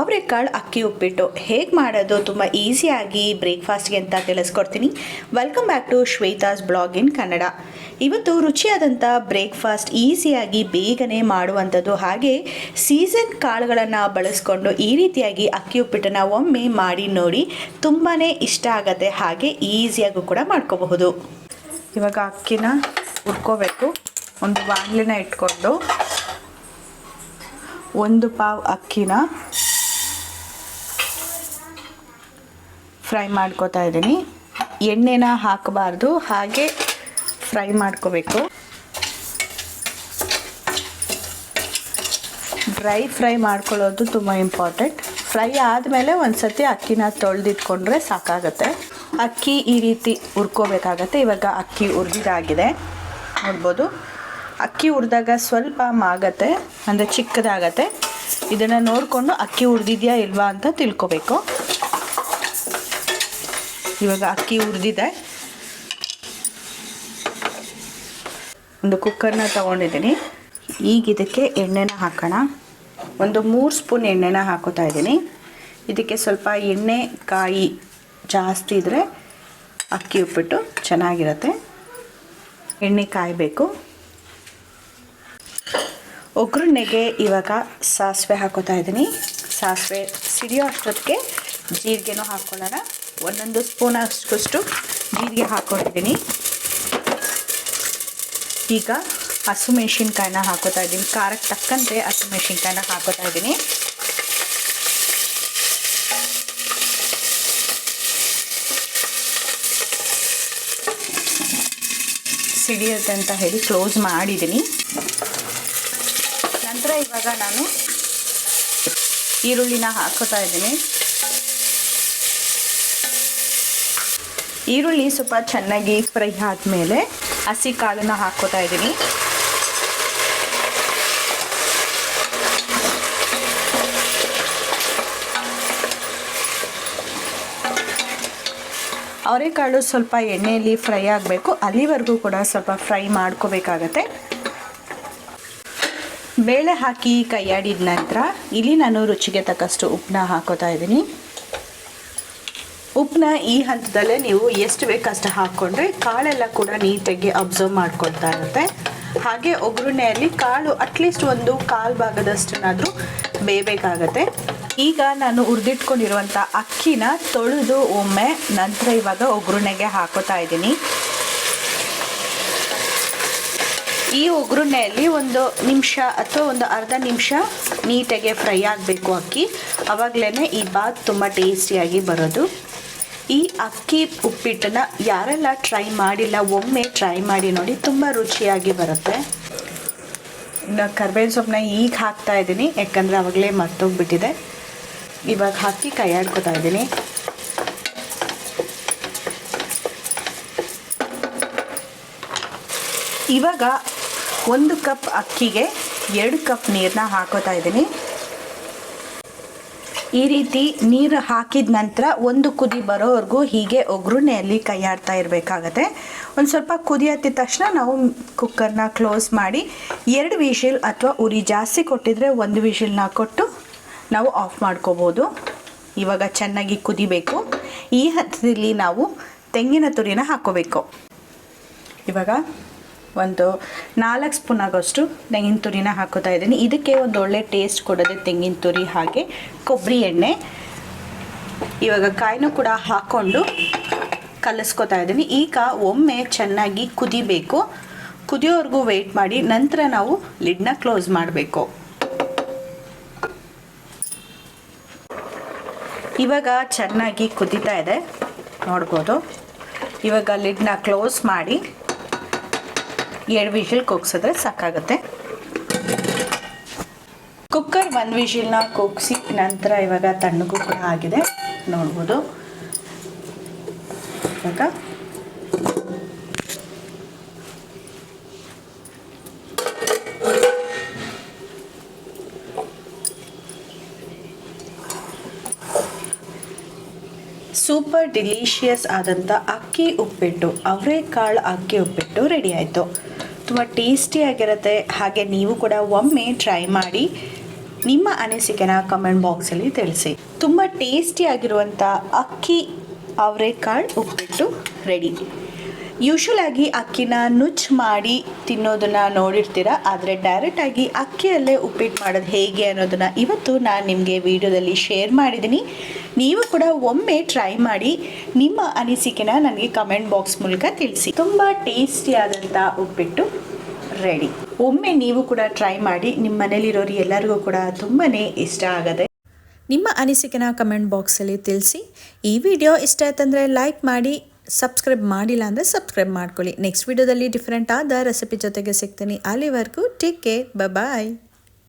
ಅವರೆಕಾಳು ಅಕ್ಕಿ ಉಪ್ಪಿಟ್ಟು ಹೇಗೆ ಮಾಡೋದು ತುಂಬ ಈಸಿಯಾಗಿ ಬ್ರೇಕ್ಫಾಸ್ಟ್ಗೆ ಅಂತ ತಿಳಿಸ್ಕೊಡ್ತೀನಿ. Welcome back to Shweta's blog in Kannada. ಇವತ್ತು ರುಚಿಯಾದಂಥ ಬ್ರೇಕ್ಫಾಸ್ಟ್ ಈಸಿಯಾಗಿ ಬೇಗನೆ ಮಾಡುವಂಥದ್ದು, ಹಾಗೆ ಸೀಸನ್ ಕಾಳುಗಳನ್ನು ಬಳಸ್ಕೊಂಡು ಈ ರೀತಿಯಾಗಿ ಅಕ್ಕಿ ಉಪ್ಪಿಟ್ಟನ್ನು ಒಮ್ಮೆ ಮಾಡಿ ನೋಡಿ, ತುಂಬಾ ಇಷ್ಟ ಆಗುತ್ತೆ, ಹಾಗೆ ಈಸಿಯಾಗೂ ಕೂಡ ಮಾಡ್ಕೋಬಹುದು. ಇವಾಗ ಅಕ್ಕಿನ ಹುರ್ಕೋಬೇಕು. ಒಂದು ಬಾಣಲೆನ ಇಟ್ಕೊಂಡು ಒಂದು ಪಾವ್ ಅಕ್ಕಿನ ಫ್ರೈ ಮಾಡ್ಕೋತಾ ಇದ್ದೀನಿ. ಎಣ್ಣೆನ ಹಾಕಬಾರ್ದು, ಹಾಗೆ ಫ್ರೈ ಮಾಡ್ಕೋಬೇಕು. ಡ್ರೈ ಫ್ರೈ ಮಾಡ್ಕೊಳ್ಳೋದು ತುಂಬ ಇಂಪಾರ್ಟೆಂಟ್. ಫ್ರೈ ಆದಮೇಲೆ ಒಂದು ಸತಿ ಅಕ್ಕಿನ ತೊಳೆದಿಟ್ಕೊಂಡ್ರೆ ಸಾಕಾಗುತ್ತೆ. ಅಕ್ಕಿ ಈ ರೀತಿ ಹುರ್ಕೋಬೇಕಾಗತ್ತೆ. ಇವಾಗ ಅಕ್ಕಿ ಹುರಿದಿದ್ದಾಗಿದೆ ನೋಡ್ಬೋದು. ಅಕ್ಕಿ ಹುರಿದಾಗ ಸ್ವಲ್ಪ ಮಾಗತ್ತೆ, ಅಂದರೆ ಚಿಕ್ಕದಾಗತ್ತೆ. ಇದನ್ನು ನೋಡಿಕೊಂಡು ಅಕ್ಕಿ ಹುರಿದಿದೆಯಾ ಇಲ್ವಾ ಅಂತ ತಿಳ್ಕೊಬೇಕು. ಇವಾಗ ಅಕ್ಕಿ ಹುರಿದಿದೆ. ಒಂದು ಕುಕ್ಕರ್ನ ತೊಗೊಂಡಿದ್ದೀನಿ. ಈಗ ಇದಕ್ಕೆ ಎಣ್ಣೆನ ಹಾಕೋಣ. ಒಂದು 3 ಸ್ಪೂನ್ ಎಣ್ಣೆನ ಹಾಕೋತಾ ಇದ್ದೀನಿ. ಇದಕ್ಕೆ ಸ್ವಲ್ಪ ಎಣ್ಣೆ ಕಾಯಿ ಜಾಸ್ತಿ ಇದ್ದರೆ ಅಕ್ಕಿ ಉಪ್ಪಿಟ್ಟು ಚೆನ್ನಾಗಿರುತ್ತೆ. ಎಣ್ಣೆ ಕಾಯಬೇಕು. ಒಗ್ಗರಣೆಗೆ ಇವಾಗ ಸಾಸಿವೆ ಹಾಕೋತಾ ಇದ್ದೀನಿ. ಸಾಸಿವೆ ಸಿಡಿಯೋ ಅಷ್ಟೊತ್ತಿಗೆ ಜೀರಿಗೆನೂ ಹಾಕ್ಕೊಳ್ಳೋಣ. 1 ಸ್ಪೂನ್ ಅಷ್ಟು ಜೀರಿಗೆ ಹಾಕ್ಕೊಂಡಿದ್ದೀನಿ. ಈಗ ಹಸಿಮೆಣ್ಸಿನ್ಕಾಯಿನ ಹಾಕೋತಾ ಇದ್ದೀನಿ. ಖಾರಕ್ಕೆ ತಕ್ಕಂತೆ ಹಸಿಮೆಣ್ಸಿನ್ಕಾಯಿನ ಹಾಕೋತಾ ಇದ್ದೀನಿ. ಸಿಡಿಯುತ್ತೆ ಅಂತ ಹೇಳಿ ಕ್ಲೋಸ್ ಮಾಡಿದ್ದೀನಿ. ನಂತರ ಇವಾಗ ನಾನು ಈರುಳ್ಳಿನ ಹಾಕೋತಾ ಇದ್ದೀನಿ. ಈರುಳ್ಳಿ ಸ್ವಲ್ಪ ಚೆನ್ನಾಗಿ ಫ್ರೈ ಆದಮೇಲೆ ಹಸಿ ಕಾಳನ್ನ ಹಾಕೋತಾ ಇದ್ದೀನಿ. ಅವರೆಕಾಳು ಸ್ವಲ್ಪ ಎಣ್ಣೆಯಲ್ಲಿ ಫ್ರೈ ಆಗಬೇಕು, ಅಲ್ಲಿವರೆಗೂ ಕೂಡ ಸ್ವಲ್ಪ ಫ್ರೈ ಮಾಡ್ಕೋಬೇಕಾಗತ್ತೆ. ಬೇಳೆ ಹಾಕಿ ಕೈಯಾಡಿದ ನಂತರ ಇಲ್ಲಿ ನಾನು ರುಚಿಗೆ ತಕ್ಕಷ್ಟು ಉಪ್ಪನ್ನ ಹಾಕೋತಾ ಇದ್ದೀನಿ. ಉಪ್ಪನ್ನ ಈ ಹಂತದಲ್ಲೇ ನೀವು ಎಷ್ಟು ಬೇಕಷ್ಟು ಹಾಕ್ಕೊಂಡ್ರೆ ಕಾಳೆಲ್ಲ ಕೂಡ ನೀಟಾಗಿ ಅಬ್ಸರ್ವ್ ಮಾಡ್ಕೊಳ್ತಾ ಇರುತ್ತೆ. ಹಾಗೆ ಒಗ್ಗರಣೆಯಲ್ಲಿ ಕಾಳು ಅಟ್ಲೀಸ್ಟ್ ಒಂದು 1/4 ಭಾಗದಷ್ಟನ್ನಾದರೂ ಬೇಯಬೇಕಾಗತ್ತೆ. ಈಗ ನಾನು ಹುರಿದಿಟ್ಕೊಂಡಿರುವಂಥ ಅಕ್ಕಿನ ತೊಳೆದು ಒಮ್ಮೆ ನಂತರ ಇವಾಗ ಒಗ್ಗರಣೆಗೆ ಹಾಕೋತಾ ಇದ್ದೀನಿ. ಈ ಒಗ್ಗರಣೆಯಲ್ಲಿ 1 ನಿಮಿಷ ಅಥವಾ ಒಂದು ಅರ್ಧ ನಿಮಿಷ ನೀಟಾಗಿ ಫ್ರೈ ಆಗಬೇಕು ಅಕ್ಕಿ. ಆವಾಗಲೇ ಈ ಬಾತ್ ತುಂಬ ಟೇಸ್ಟಿಯಾಗಿ ಬರೋದು. ಈ ಅಕ್ಕಿ ಉಪ್ಪಿಟ್ಟನ್ನ ಯಾರೆಲ್ಲ ಟ್ರೈ ಮಾಡಿಲ್ಲ ಒಮ್ಮೆ ಟ್ರೈ ಮಾಡಿ ನೋಡಿ, ತುಂಬ ರುಚಿಯಾಗಿ ಬರುತ್ತೆ. ಇನ್ನು ಕರ್ಬೇವಿನ ಸೊಪ್ಪನ್ನ ಈಗ ಹಾಕ್ತಾ ಇದ್ದೀನಿ, ಯಾಕಂದರೆ ಆವಾಗಲೇ ಮರ್ತೋಗ್ಬಿಟ್ಟಿದೆ. ಇವಾಗ ಹಾಕಿ ಕೈಯಾಡ್ಕೊತಾ ಇದ್ದೀನಿ. ಇವಾಗ 1 ಕಪ್ ಅಕ್ಕಿಗೆ 2 ಕಪ್ ನೀರನ್ನ ಹಾಕೋತಾ ಇದ್ದೀನಿ. ಈ ರೀತಿ ನೀರು ಹಾಕಿದ ನಂತರ ಒಂದು ಕುದಿ ಬರೋವರೆಗೂ ಹೀಗೆ ಒಗ್ಗರಣೆಯಲ್ಲಿ ಕೈಯಾಡ್ತಾ ಇರಬೇಕಾಗತ್ತೆ. ಒಂದು ಸ್ವಲ್ಪ ಕುದಿ ಹತ್ತಿದ ತಕ್ಷಣ ನಾವು ಕುಕ್ಕರ್ನ ಕ್ಲೋಸ್ ಮಾಡಿ 2 ವಿಷಿಲ್ ಅಥವಾ ಉರಿ ಜಾಸ್ತಿ ಕೊಟ್ಟಿದ್ರೆ 1 ವಿಷಿಲ್ನ ಕೊಟ್ಟು ನಾವು ಆಫ್ ಮಾಡ್ಕೋಬೋದು. ಇವಾಗ ಚೆನ್ನಾಗಿ ಕುದಿಬೇಕು. ಈ ಹಂತದಲ್ಲಿ ನಾವು ತೆಂಗಿನ ತುರಿನ ಹಾಕ್ಕೋಬೇಕು. ಇವಾಗ ಒಂದು 4 ಸ್ಪೂನ್ ಆಗೋಷ್ಟು ತೆಂಗಿನ ತುರಿನ ಹಾಕೋತಾ ಇದ್ದೀನಿ. ಇದಕ್ಕೆ ಒಂದು ಒಳ್ಳೆ ಟೇಸ್ಟ್ ಕೊಡೋದೆ ತೆಂಗಿನ ತುರಿ, ಹಾಗೆ ಕೊಬ್ಬರಿ ಎಣ್ಣೆ. ಇವಾಗ ಕಾಯಿನೂ ಕೂಡ ಹಾಕ್ಕೊಂಡು ಕಲಿಸ್ಕೊತಾ ಇದ್ದೀನಿ. ಈಗ ಒಮ್ಮೆ ಚೆನ್ನಾಗಿ ಕುದಿಬೇಕು. ಕುದಿಯೋವರೆಗೂ ವೆಯ್ಟ್ ಮಾಡಿ, ನಂತರ ನಾವು ಲಿಡ್ನ ಕ್ಲೋಸ್ ಮಾಡಬೇಕು. ಇವಾಗ ಚೆನ್ನಾಗಿ ಕುದೀತಾ ಇದೆ ನೋಡ್ಬೋದು. ಇವಾಗ ಲಿಡ್ನ ಕ್ಲೋಸ್ ಮಾಡಿ 2 ವಿಷಿಲ್ ಕೂಗ್ಸಿದ್ರೆ ಸಾಕಾಗುತ್ತೆ. ಕುಕ್ಕರ್ 1 ವಿಷಿಲ್ನ ಕೂಗಿಸಿ ನಂತರ ಇವಾಗ ತಣ್ಣಗೂ ಕೂಡ ಆಗಿದೆ ನೋಡ್ಬೋದು. ಇವಾಗ ಸೂಪರ್ ಡಿಲಿಷಿಯಸ್ ಆದಂಥ ಅಕ್ಕಿ ಉಪ್ಪಿಟ್ಟು, ಅವರೆಕಾಳು ಅಕ್ಕಿ ಉಪ್ಪಿಟ್ಟು ರೆಡಿ ಆಯಿತು. ತುಂಬ ಟೇಸ್ಟಿಯಾಗಿರುತ್ತೆ. ಹಾಗೆ ನೀವು ಕೂಡ ಒಮ್ಮೆ ಟ್ರೈ ಮಾಡಿ. ನಿಮ್ಮ ಅನಿಸಿಕೆನ ಕಮೆಂಟ್ ಬಾಕ್ಸಲ್ಲಿ ತಿಳಿಸಿ. ತುಂಬ ಟೇಸ್ಟಿಯಾಗಿರುವಂಥ ಅಕ್ಕಿ ಅವರೆಕಾಳು ಉಪ್ಪಿಟ್ಟು ರೆಡಿ. ಯೂಶ್ವಲಾಗಿ ಅಕ್ಕಿನ ನುಚ್ಚು ಮಾಡಿ ತಿನ್ನೋದನ್ನು ನೋಡಿರ್ತೀರ, ಆದರೆ ಡೈರೆಕ್ಟಾಗಿ ಅಕ್ಕಿಯಲ್ಲೇ ಉಪ್ಪಿಟ್ಟು ಮಾಡೋದು ಹೇಗೆ ಅನ್ನೋದನ್ನು ಇವತ್ತು ನಾನು ನಿಮಗೆ ವಿಡಿಯೋದಲ್ಲಿ ಶೇರ್ ಮಾಡಿದ್ದೀನಿ. ನೀವು ಕೂಡ ಒಮ್ಮೆ ಟ್ರೈ ಮಾಡಿ ನಿಮ್ಮ ಅನಿಸಿಕೆನ ನನಗೆ ಕಮೆಂಟ್ ಬಾಕ್ಸ್ ಮೂಲಕ ತಿಳಿಸಿ. ತುಂಬ ಟೇಸ್ಟಿಯಾದಂಥ ಉಪ್ಪಿಟ್ಟು ರೆಡಿ. ಒಮ್ಮೆ ನೀವು ಕೂಡ ಟ್ರೈ ಮಾಡಿ, ನಿಮ್ಮ ಮನೇಲಿರೋರು ಎಲ್ಲರಿಗೂ ಕೂಡ ತುಂಬಾ ಇಷ್ಟ ಆಗುತ್ತೆ. ನಿಮ್ಮ ಅನಿಸಿಕೆನ ಕಮೆಂಟ್ ಬಾಕ್ಸಲ್ಲಿ ತಿಳಿಸಿ. ಈ ವಿಡಿಯೋ ಇಷ್ಟ ಆಯ್ತಂದರೆ ಲೈಕ್ ಮಾಡಿ, ಸಬ್ಸ್ಕ್ರೈಬ್ ಮಾಡಿಲ್ಲ ಅಂದರೆ ಸಬ್ಸ್ಕ್ರೈಬ್ ಮಾಡ್ಕೊಳ್ಳಿ. ನೆಕ್ಸ್ಟ್ ವಿಡಿಯೋದಲ್ಲಿ ಡಿಫ್ರೆಂಟ್ ಆದ ರೆಸಿಪಿ ಜೊತೆಗೆ ಸಿಗ್ತೀನಿ. ಅಲ್ಲಿವರೆಗೂ ಟೇಕ್ ಕೇರ್, ಬಾಯ್.